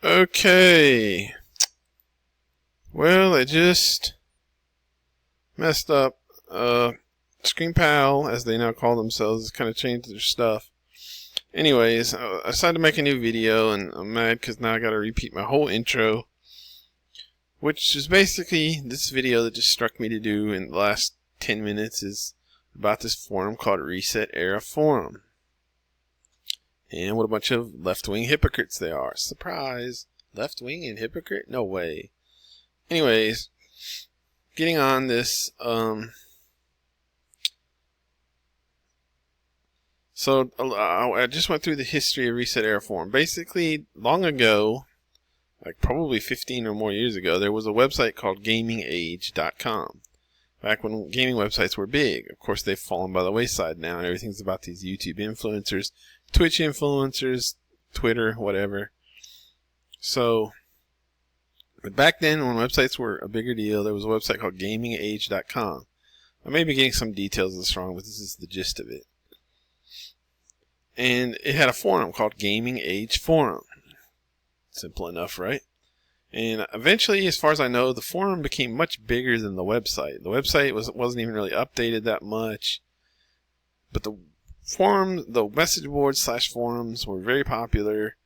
Okay. Well, I just messed up. ScreenPal, as they now call themselves, has kind of changed their stuff. Anyways, I decided to make a new video, and I'm mad because now I got to repeat my whole intro, which is basically this video that just struck me to do in the last 10 minutes is about this forum called Resetera Forum. And what a bunch of left-wing hypocrites they are. Surprise! Left-wing and hypocrite? No way. Anyways, getting on this, so I just went through the history of Resetera Forum. Basically, long ago, like probably 15 or more years ago, there was a website called gamingage.com. Back when gaming websites were big. Of course, they've fallen by the wayside now, and everything's about these YouTube influencers, Twitch influencers, Twitter, whatever. So, but back then, when websites were a bigger deal, there was a website called gamingage.com. I may be getting some details of this wrong, but this is the gist of it. And it had a forum called Gaming Age Forum. Simple enough, right? And eventually, as far as I know, the forum became much bigger than the website. The website wasn't even really updated that much. But the forum, the message boards / forums were very popular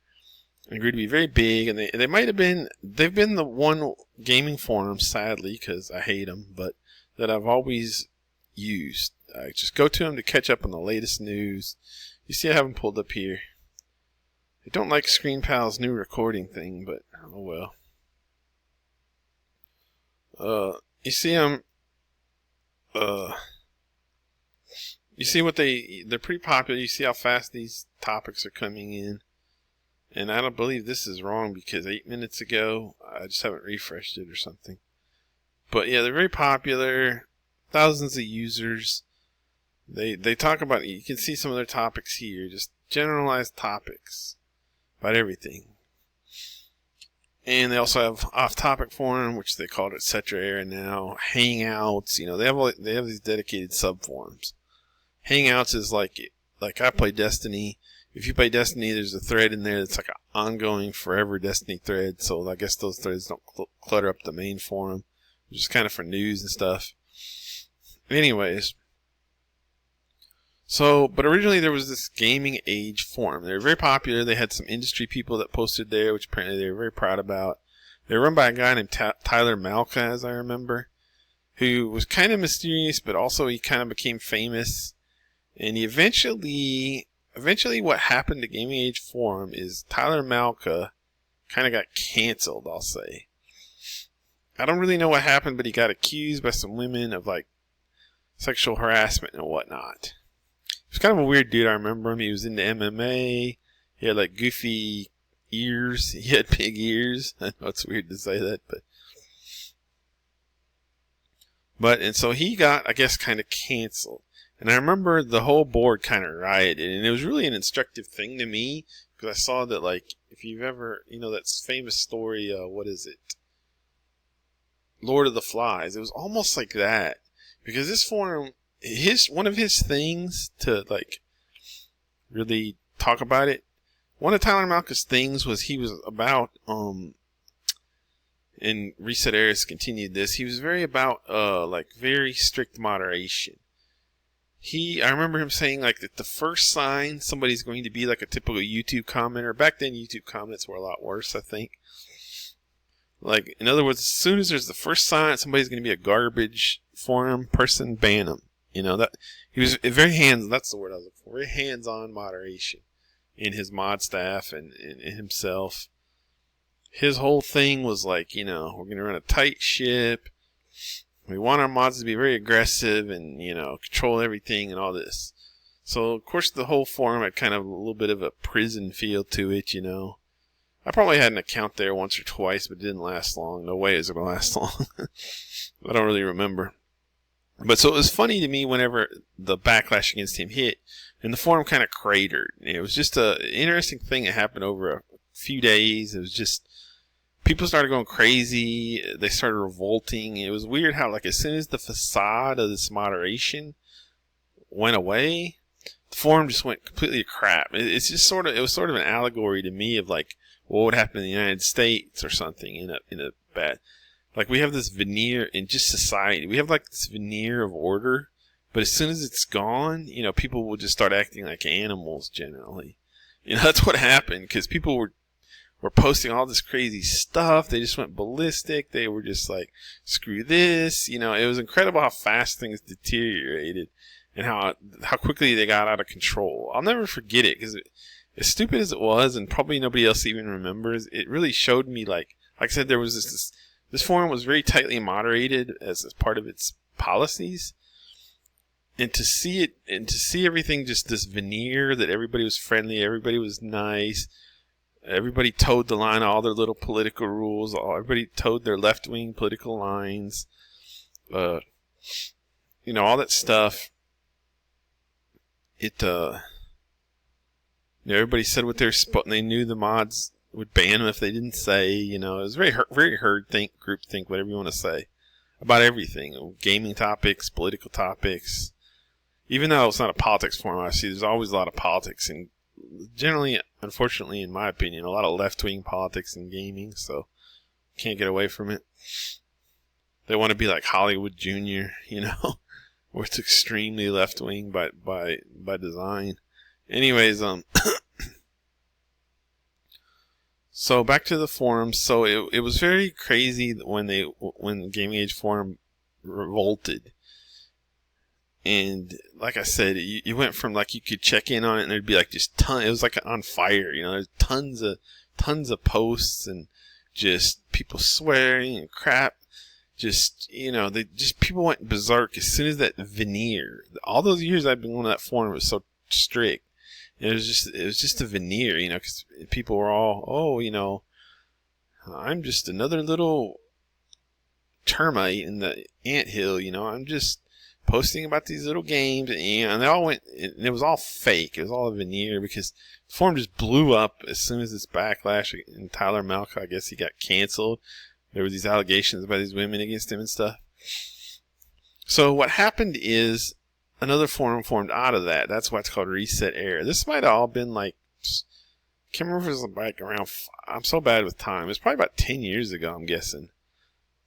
and grew to be very big. And they've been the one gaming forum, sadly, because I hate them, but that I've always used. I just go to them to catch up on the latest news. You see, I have them pulled up here. I don't like ScreenPal's new recording thing, but oh well. You see you see what they're pretty popular. You see how fast these topics are coming in. And I don't believe this is wrong because 8 minutes ago, I just haven't refreshed it or something. But yeah, they're very popular. Thousands of users. They talk about, you can see some of their topics here, just generalized topics about everything. And they also have off-topic forum, which they call it resetera now. Hangouts, they have these dedicated subforums. Hangouts is like I play Destiny. If you play Destiny, there's a thread in there that's like an ongoing, forever Destiny thread. So I guess those threads don't clutter up the main forum, which is kind of for news and stuff. Anyways, but originally there was this Gaming Age forum. They were very popular. They had some industry people that posted there, which apparently they were very proud about. They were run by a guy named Tyler Malka, as I remember, who was kind of mysterious, but also he kind of became famous. And he eventually what happened to Gaming Age forum is Tyler Malka kind of got canceled, I'll say. I don't really know what happened, but he got accused by some women of like sexual harassment and whatnot. He was kind of a weird dude. I remember him. He was into MMA. He had like goofy ears. He had big ears. I know it's weird to say that, and so he got, I guess, kind of canceled. And I remember the whole board kind of rioted, and it was really an instructive thing to me because I saw that, like, if you've ever, that famous story, what is it? Lord of the Flies. It was almost like that because this forum, one of his things to like really talk about it, one of Tyler Malka's things was he was about and Resetera's continued this, he was very about like very strict moderation. I remember him saying like that the first sign somebody's going to be like a typical YouTube commenter, back then YouTube comments were a lot worse, I think. Like, in other words, as soon as there's the first sign somebody's going to be a garbage forum person, ban them. That he was very that's the word I was looking for. Very hands-on moderation in his mod staff and himself. His whole thing was like, we're going to run a tight ship. We want our mods to be very aggressive and, control everything and all this. So, of course, the whole forum had kind of a little bit of a prison feel to it, I probably had an account there once or twice, but it didn't last long. No way it was going to last long. I don't really remember. But so it was funny to me whenever the backlash against him hit, and the forum kind of cratered. It was just an interesting thing that happened over a few days. It was just, people started going crazy. They started revolting. It was weird how, like, as soon as the facade of this moderation went away, the forum just went completely to crap. It was sort of an allegory to me of, like, what would happen in the United States or something in a bad, like we have this veneer in just society. We have like this veneer of order, but as soon as it's gone, people will just start acting like animals generally. That's what happened, because people were posting all this crazy stuff. They just went ballistic. They were just like, screw this. It was incredible how fast things deteriorated and how quickly they got out of control. I'll never forget it, because as stupid as it was, and probably nobody else even remembers, it really showed me, like I said, there was this forum was very tightly moderated as part of its policies. And to see everything just this veneer that everybody was friendly, everybody was nice, everybody towed the line, all their little political rules, everybody towed their left-wing political lines, all that stuff. Everybody said what they knew the mods would ban them if they didn't say. It was very groupthink, whatever you want to say, about everything, gaming topics, political topics. Even though it's not a politics forum, I see there's always a lot of politics, and generally, unfortunately, in my opinion, a lot of left-wing politics in gaming, so can't get away from it. They want to be like Hollywood Jr., where it's extremely left-wing by design. Anyways, so back to the forums. So it was very crazy when the Gaming Age forum revolted. And like I said, you went from like you could check in on it and there'd be like just it was like on fire, there's tons of posts and just people swearing and crap. Just, people went berserk as soon as that veneer. All those years I've been on that forum, it was so strict. It was just a veneer, because people were all, I'm just another little termite in the anthill, I'm just posting about these little games, and they all went, and it was all fake. It was all a veneer, because the forum just blew up as soon as this backlash, and Tyler Malka, I guess he got canceled. There were these allegations about these women against him and stuff. So what happened is another forum formed out of that. That's why it's called resetera. This might have all been like, can't remember if it was like around, I'm so bad with time. It's probably about 10 years ago, I'm guessing.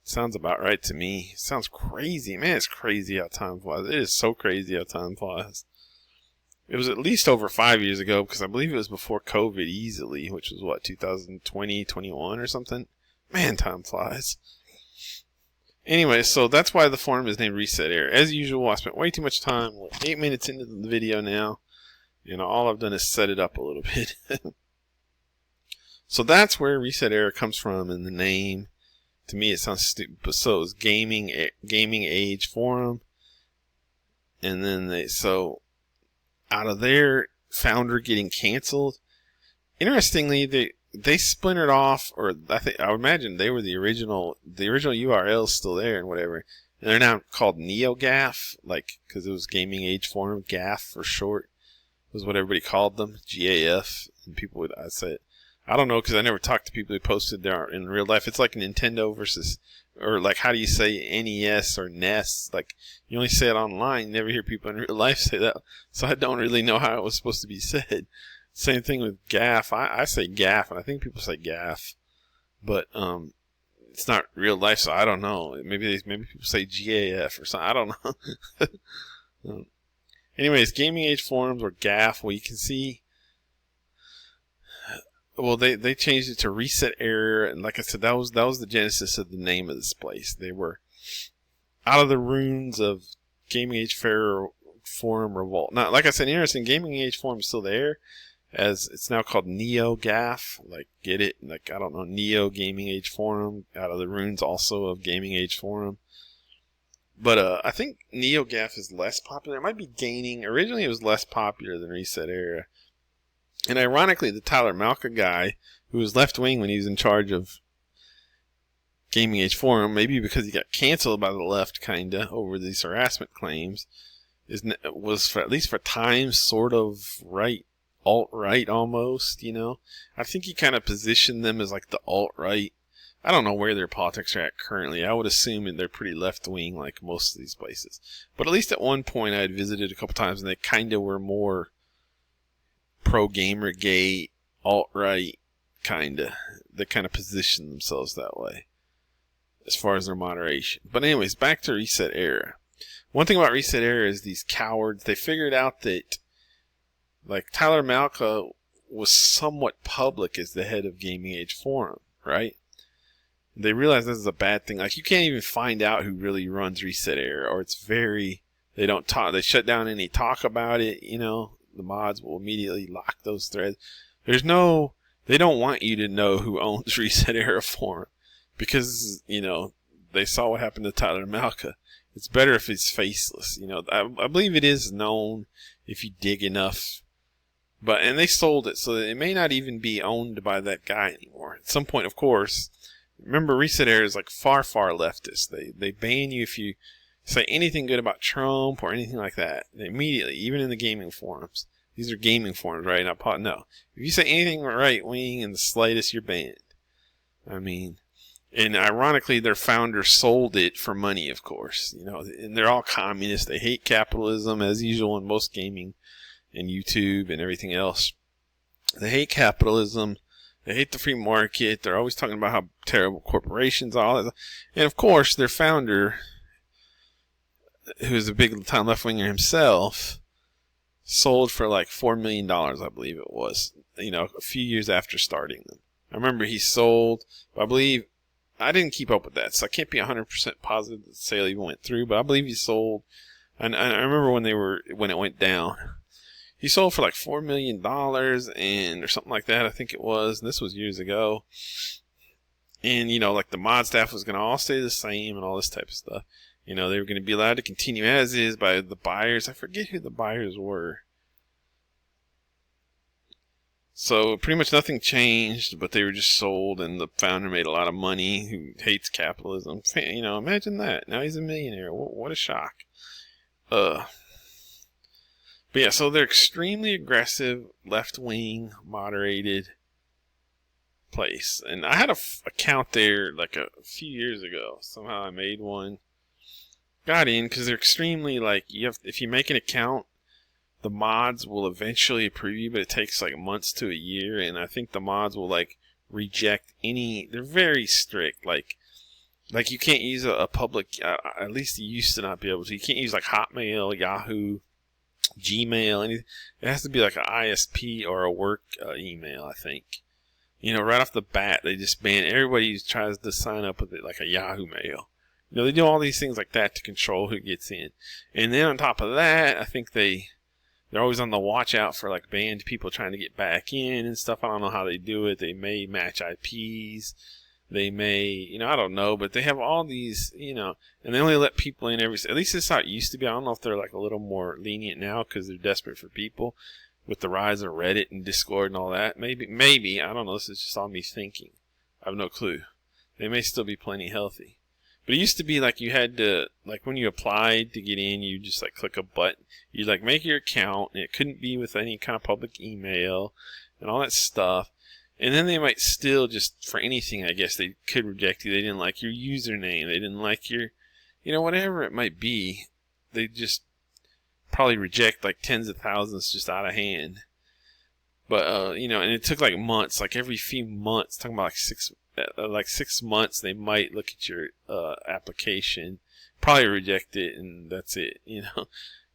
Sounds about right to me. Sounds crazy. Man, it's crazy how time flies. It is so crazy how time flies. It was at least over 5 years ago, because I believe it was before COVID easily, which was what, 2020, 21 or something? Man, time flies. Anyway, so that's why the forum is named resetera. As usual, I spent way too much time. We're 8 minutes into the video now. All I've done is set it up a little bit. So that's where resetera comes from in the name. To me, it sounds stupid, but so it's gaming age forum, and then so out of their founder getting canceled, interestingly, they splintered off, or I would imagine they were the original URL is still there and whatever, and they're now called NeoGAF, like because it was gaming age forum, GAF for short was what everybody called them, GAF, and people would say it. I don't know, because I never talked to people who posted there in real life. It's like Nintendo versus, or like, how do you say NES or NES? Like, you only say it online. You never hear people in real life say that. So I don't really know how it was supposed to be said. Same thing with GAF. I say GAF, and I think people say GAF. But it's not real life, so I don't know. Maybe people say GAF or something. I don't know. Anyways, Gaming Age Forums, or GAF, well, you can see. Well, they changed it to resetera, and like I said, that was the genesis of the name of this place. They were out of the ruins of Gaming Age Forum Revolt. Now, like I said, interesting, Gaming Age Forum is still there, as it's now called NeoGAF. Like, get it? Like, I don't know, Neo Gaming Age Forum, out of the ruins also of Gaming Age Forum. But I think NeoGAF is less popular. It might be gaining. Originally, it was less popular than resetera. And ironically, the Tyler Malka guy, who was left-wing when he was in charge of Gaming Age Forum, maybe because he got canceled by the left, kinda, over these harassment claims, was, at least for time, sort of right, alt-right almost, I think he kind of positioned them as like the alt-right. I don't know where their politics are at currently. I would assume they're pretty left-wing like most of these places. But at least at one point I had visited a couple times, and they kind of were more pro-Gamergate, alt-right they kind of position themselves that way as far as their moderation. But anyways, back to Reset Era. One thing about Reset Era is these cowards, they figured out that like Tyler Malka was somewhat public as the head of Gaming Age Forum, right? They realized this is a bad thing. Like, you can't even find out who really runs Reset Era, or it's very, they don't talk, they shut down any talk about it, you know. The mods will immediately lock those threads. They don't want you to know who owns Reset Era Forum, because, you know, they saw what happened to Tyler Malka. It's better if it's faceless, you know. I believe it is known if you dig enough. And they sold it, so that it may not even be owned by that guy anymore. At some point, of course, remember Reset Era is like far, far leftist. They ban you if you say anything good about Trump or anything like that. They immediately, even in the gaming forums. These are gaming forums, right? No. If you say anything right wing in the slightest, you're banned. I mean, and ironically, their founder sold it for money, of course. You know, and they're all communists. They hate capitalism, as usual in most gaming and YouTube and everything else. They hate capitalism. They hate the free market. They're always talking about how terrible corporations are. All that. And of course, their founder, who's a big time left winger himself, sold for like $4 million, I believe it was, you know, a few years after starting them. I remember he sold, I believe, I didn't keep up with that, so I can't be 100% positive that the sale even went through, but I believe he sold, and I remember when it went down. He sold for like $4 million or something like that, I think it was. And this was years ago. And, you know, like the mod staff was going to all stay the same and all this type of stuff. You know, they were going to be allowed to continue as is by the buyers. I forget who the buyers were. So pretty much nothing changed, but they were just sold, and the founder made a lot of money, who hates capitalism. You know, imagine that. Now he's a millionaire. What a shock. But yeah, so they're extremely aggressive, left-wing, moderated place. And I had an account there like a few years ago. Somehow I made one. Got in because they're extremely, like, if you make an account, the mods will eventually approve you, but it takes like months to a year. And I think the mods will like reject they're very strict. Like you can't use a public, at least you used to not be able to. You can't use like Hotmail, Yahoo, Gmail, anything. It has to be like an ISP or a work email, I think. You know, right off the bat, they just ban everybody who tries to sign up with it, like a Yahoo Mail. You know, they do all these things like that to control who gets in. And then on top of that, I think they're always on the watch out for like banned people trying to get back in and stuff. I don't know how they do it. They may match IPs. They may, you know, I don't know, but they have all these, you know, and they only let people in at least this is how it used to be. I don't know if they're like a little more lenient now because they're desperate for people with the rise of Reddit and Discord and all that. Maybe, I don't know. This is just all me thinking. I have no clue. They may still be plenty healthy. But it used to be like you had to, like when you applied to get in, you just like click a button. You like make your account, and it couldn't be with any kind of public email and all that stuff. And then they might still just, for anything, I guess, they could reject you. They didn't like your username. They didn't like your, you know, whatever it might be. They just probably reject like tens of thousands just out of hand. But, you know, and it took like months, like every few months, talking about like 6 months, they might look at your application, probably reject it, and that's it. You know,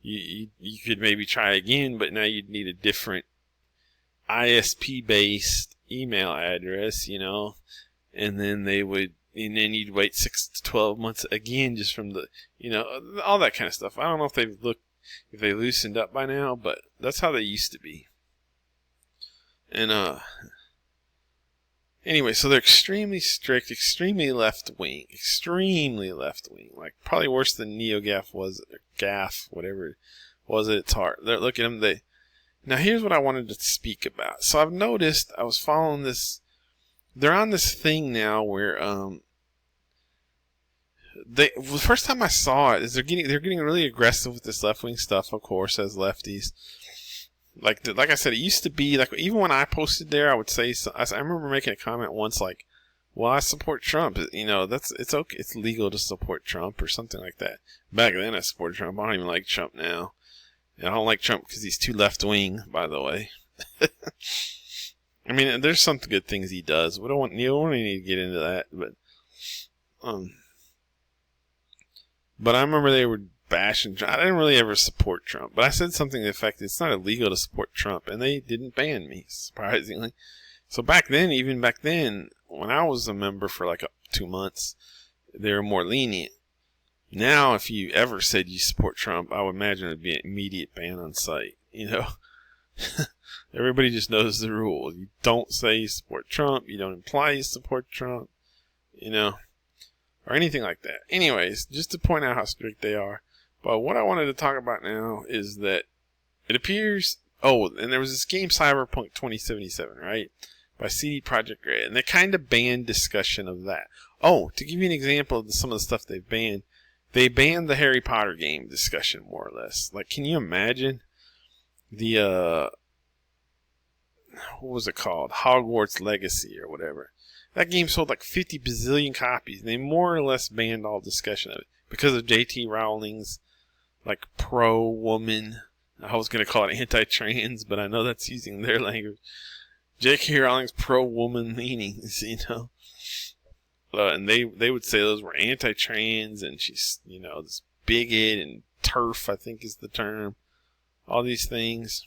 you could maybe try again, but now you'd need a different ISP-based email address, you know, and then you'd wait 6 to 12 months again, just from the, you know, all that kind of stuff. I don't know if they loosened up by now, but that's how they used to be. And anyway, so they're extremely strict, extremely left-wing, like probably worse than NeoGAF was, or GAF, whatever it was at its heart. Look at them, now here's what I wanted to speak about. So I've noticed, I was following this, they're on this thing now where, the first time I saw it is they're getting really aggressive with this left-wing stuff, of course, as lefties. Like I said, it used to be, like, even when I posted there, I would say, I remember making a comment once like, well, I support Trump. You know, it's okay. It's legal to support Trump or something like that. Back then I supported Trump. I don't even like Trump now. And I don't like Trump because he's too left-wing, by the way. I mean, there's some good things he does. We don't need to get into that, but I remember they were bashing Trump. I didn't really ever support Trump, but I said something to the effect that it's not illegal to support Trump, and they didn't ban me, surprisingly. So even back then, when I was a member for like 2 months, they were more lenient. Now, if you ever said you support Trump, I would imagine it would be an immediate ban on site. Everybody just knows the rule. You don't say you support Trump. You don't imply you support Trump. Or anything like that. Anyways, just to point out how strict they are. But what I wanted to talk about now is that it appears... Oh, and there was this game Cyberpunk 2077, right? By CD Projekt Red. And they kind of banned discussion of that. Oh, to give you an example of some of the stuff they've banned, they banned the Harry Potter game discussion, more or less. Like, can you imagine the... what was it called? Hogwarts Legacy or whatever. That game sold like 50 bazillion copies, and they more or less banned all discussion of it because of J.T. Rowling's like pro-woman. I was going to call it anti-trans, but I know that's using their language. J.K. Rowling's pro-woman leanings, and they would say those were anti-trans, and she's this bigot and TERF, I think is the term. All these things.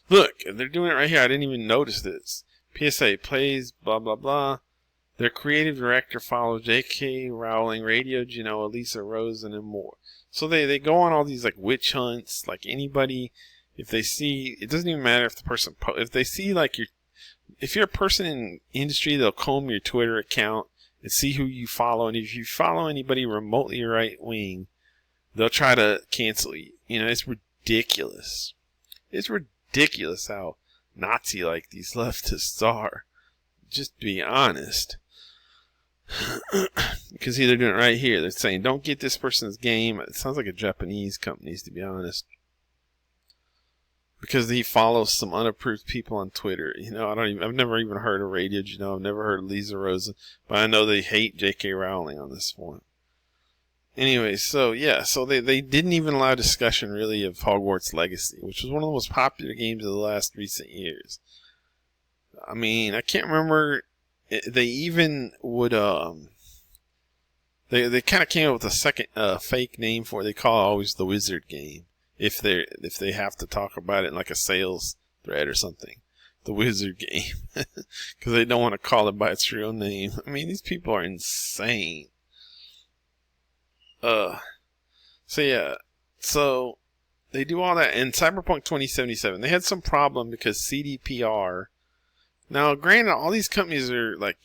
Look, they're doing it right here. I didn't even notice this. PSA plays blah blah blah. Their creative director follows J.K. Rowling, Radio Genoa, Lisa Rosen, and more. So they go on all these like witch hunts. Like anybody, if they see, it doesn't even matter if the person if they see like if you're a person in industry, they'll comb your Twitter account and see who you follow. And if you follow anybody remotely right wing, they'll try to cancel you. It's ridiculous. It's ridiculous how Nazi-like these leftists are. Just to be honest. Because they're doing it right here. They're saying, don't get this person's game. It sounds like a Japanese company, to be honest. Because he follows some unapproved people on Twitter. I've never even heard of Radio. I've never heard of Lisa Rosen. But I know they hate J.K. Rowling on this one. Anyway, so they didn't even allow discussion really of Hogwarts Legacy, which was one of the most popular games of the last recent years. I mean, I can't remember. They even would they kind of came up with a second fake name for it. They call it always the Wizard game if they have to talk about it in like a sales thread or something. The Wizard game, because they don't want to call it by its real name. I mean, these people are insane. So they do all that in Cyberpunk 2077. They had some problem because CDPR. Now, granted, all these companies are like,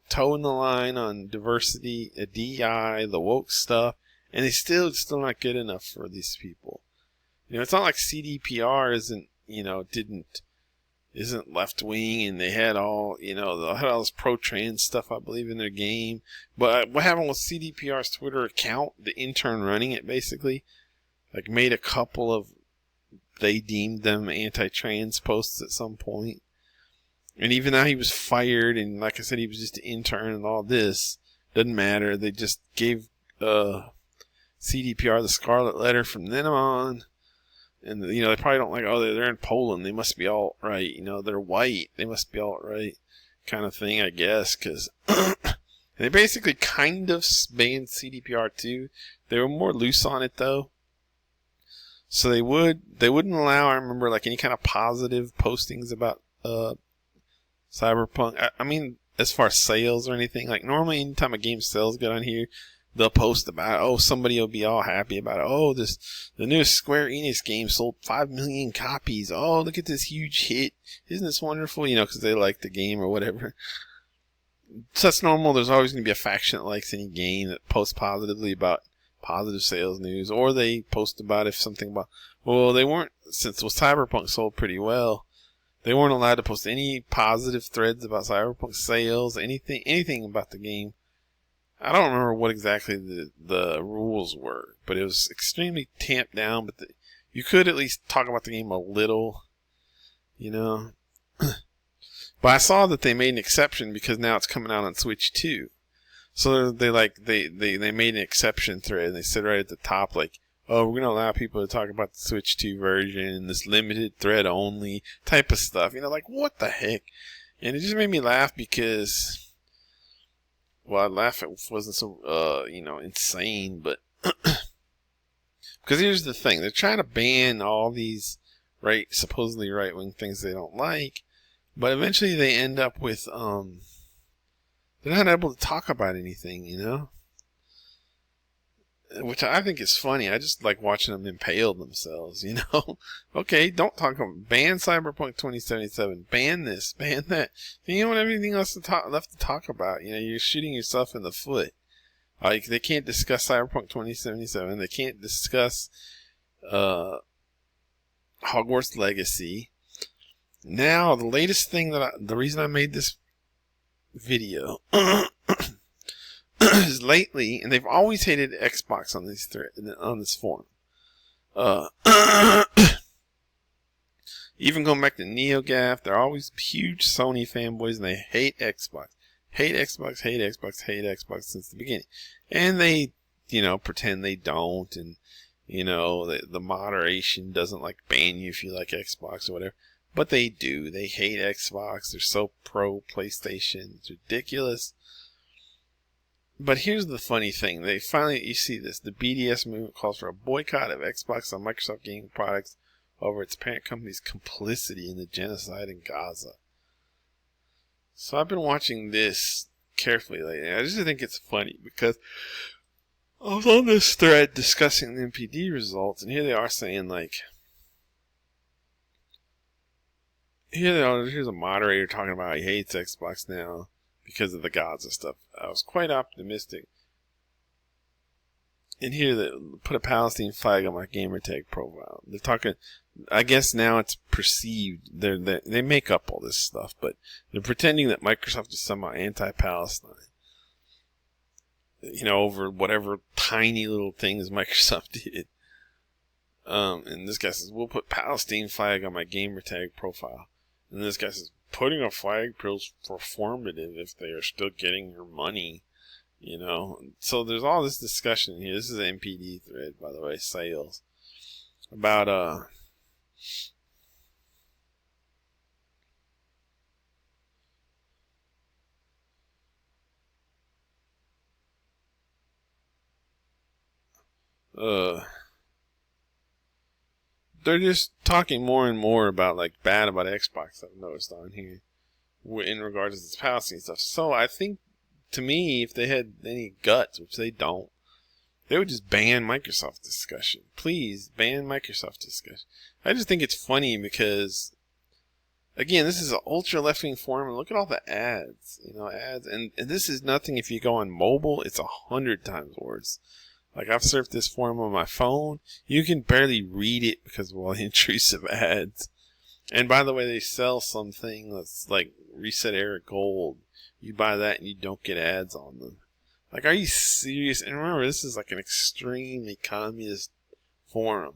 toeing the line on diversity, DEI, the woke stuff, and it's still not good enough for these people. It's not like CDPR isn't left wing, and they had all this pro-trans stuff, I believe, in their game. But what happened with CDPR's Twitter account, the intern running it basically, like made a couple of, they deemed them anti-trans posts at some point. And even now he was fired, and like I said, he was just an intern and all this. Doesn't matter. They just gave CDPR the scarlet letter from then on. And, they probably don't like, they're in Poland. They must be all right. They're white. They must be all right kind of thing, I guess. Because they basically kind of banned CDPR too. They were more loose on it, though. So they wouldn't allow, I remember, like any kind of positive postings about Cyberpunk. I mean, as far as sales or anything. Like normally anytime a game sells good on here, they'll post about it. Somebody will be all happy about it. The newest Square Enix game sold 5 million copies. Look at this huge hit. Isn't this wonderful? Because they like the game or whatever. So that's normal. There's always going to be a faction that likes any game that posts positively about positive sales news. Or they post about they weren't, since Cyberpunk sold pretty well, they weren't allowed to post any positive threads about Cyberpunk sales, anything about the game. I don't remember what exactly the rules were, but it was extremely tamped down. But you could at least talk about the game a little, But I saw that they made an exception because now it's coming out on Switch too. So they made an exception thread, and they said right at the top, like, oh, we're going to allow people to talk about the Switch 2 version, this limited thread only type of stuff. Like, what the heck? And it just made me laugh because, well, I'd laugh if it wasn't so, insane, but, because here's the thing. They're trying to ban all these supposedly right-wing things they don't like, but eventually they end up with, they're not able to talk about anything, which I think is funny. I just like watching them impale themselves, Okay, don't talk about, ban Cyberpunk 2077, ban this, ban that. You don't have anything else left to talk about. You're shooting yourself in the foot. Like, they can't discuss Cyberpunk 2077. They can't discuss Hogwarts Legacy. Now, the latest thing the reason I made this video is lately, and they've always hated Xbox on this forum. Even going back to NeoGAF, they're always huge Sony fanboys, and they hate Xbox. Hate Xbox, hate Xbox, hate Xbox since the beginning. And they, pretend they don't, and, the moderation doesn't, ban you if you like Xbox or whatever. But they do. They hate Xbox. They're so pro PlayStation. It's ridiculous. But here's the funny thing. You see this. The BDS movement calls for a boycott of Xbox and Microsoft gaming products over its parent company's complicity in the genocide in Gaza. So I've been watching this carefully lately. I just think it's funny because I was on this thread discussing the MPD results, and here they are saying, here's a moderator talking about how he hates Xbox now because of the Gaza stuff. I was quite optimistic. And here they put a Palestine flag on my gamertag profile. They're talking, I guess now it's perceived, they make up all this stuff, but they're pretending that Microsoft is somehow anti-Palestine. Over whatever tiny little things Microsoft did. And this guy says, we'll put Palestine flag on my gamertag profile. And this guy says, putting a flag feels performative if they are still getting your money. So there's all this discussion here. This is an MPD thread, by the way, sales. About, they're just talking more and more about, bad about Xbox, I've noticed on here, in regards to this Palestine stuff. So I think, to me, if they had any guts, which they don't, they would just ban Microsoft discussion. Please, ban Microsoft discussion. I just think it's funny because, again, this is an ultra left-wing forum, and look at all the ads. Ads. And this is nothing if you go on mobile, it's 100 times worse. I've surfed this forum on my phone. You can barely read it because of all the intrusive ads. And by the way, they sell something that's like resetera gold. You buy that and you don't get ads on them. Are you serious? And remember, this is an extremely communist forum,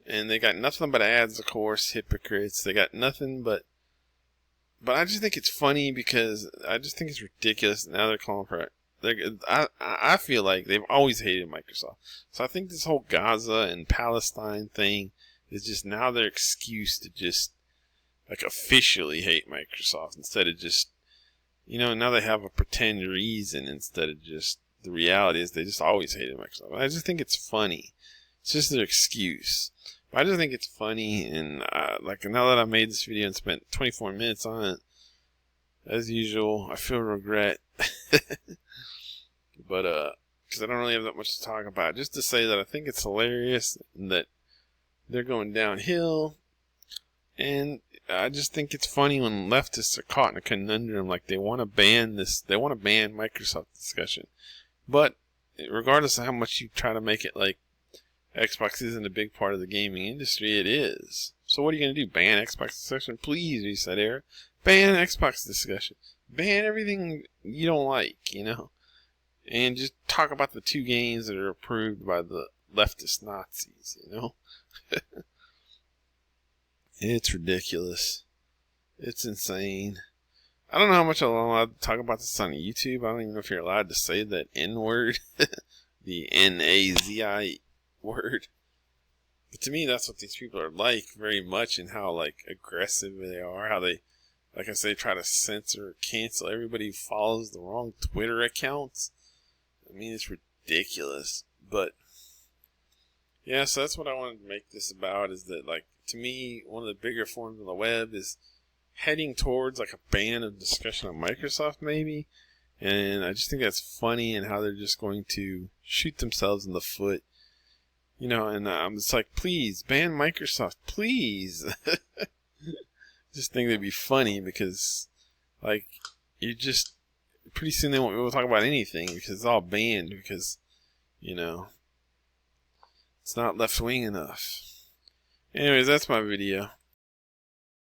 And they got nothing but ads, of course, hypocrites. They got nothing but I just think it's funny because I just think it's ridiculous. Now they're calling for it. I feel like they've always hated Microsoft. So I think this whole Gaza and Palestine thing is just now their excuse to just officially hate Microsoft instead of just, now they have a pretend reason instead of just the reality is they just always hated Microsoft. I just think it's funny. It's just their excuse. But I just think it's funny, and now that I made this video and spent 24 minutes on it, as usual, I feel regret. But, because I don't really have that much to talk about. Just to say that I think it's hilarious and that they're going downhill. And I just think it's funny when leftists are caught in a conundrum. They want to ban this. They want to ban Microsoft discussion. But regardless of how much you try to make it Xbox isn't a big part of the gaming industry, it is. So what are you going to do? Ban Xbox discussion? Please, resetera. Ban Xbox discussion. Ban everything you don't like, And just talk about the 2 games that are approved by the leftist Nazis, It's ridiculous. It's insane. I don't know how much I'm allowed to talk about this on YouTube. I don't even know if you're allowed to say that N-word. the Nazi word. But to me, that's what these people are like very much, and how like aggressive they are. How they, like I say, try to censor or cancel everybody who follows the wrong Twitter accounts. I mean, it's ridiculous. But yeah, so that's what I wanted to make this about, is that, like, to me, one of the bigger forms of the web is heading towards like a ban of discussion on Microsoft, maybe. And I just think that's funny, and how they're just going to shoot themselves in the foot. You know, and I'm just like, please, ban Microsoft, please. Just think it'd be funny, because, like, you just, pretty soon they won't be able to talk about anything, because it's all banned, because, you know, it's not left-wing enough. Anyways, that's my video.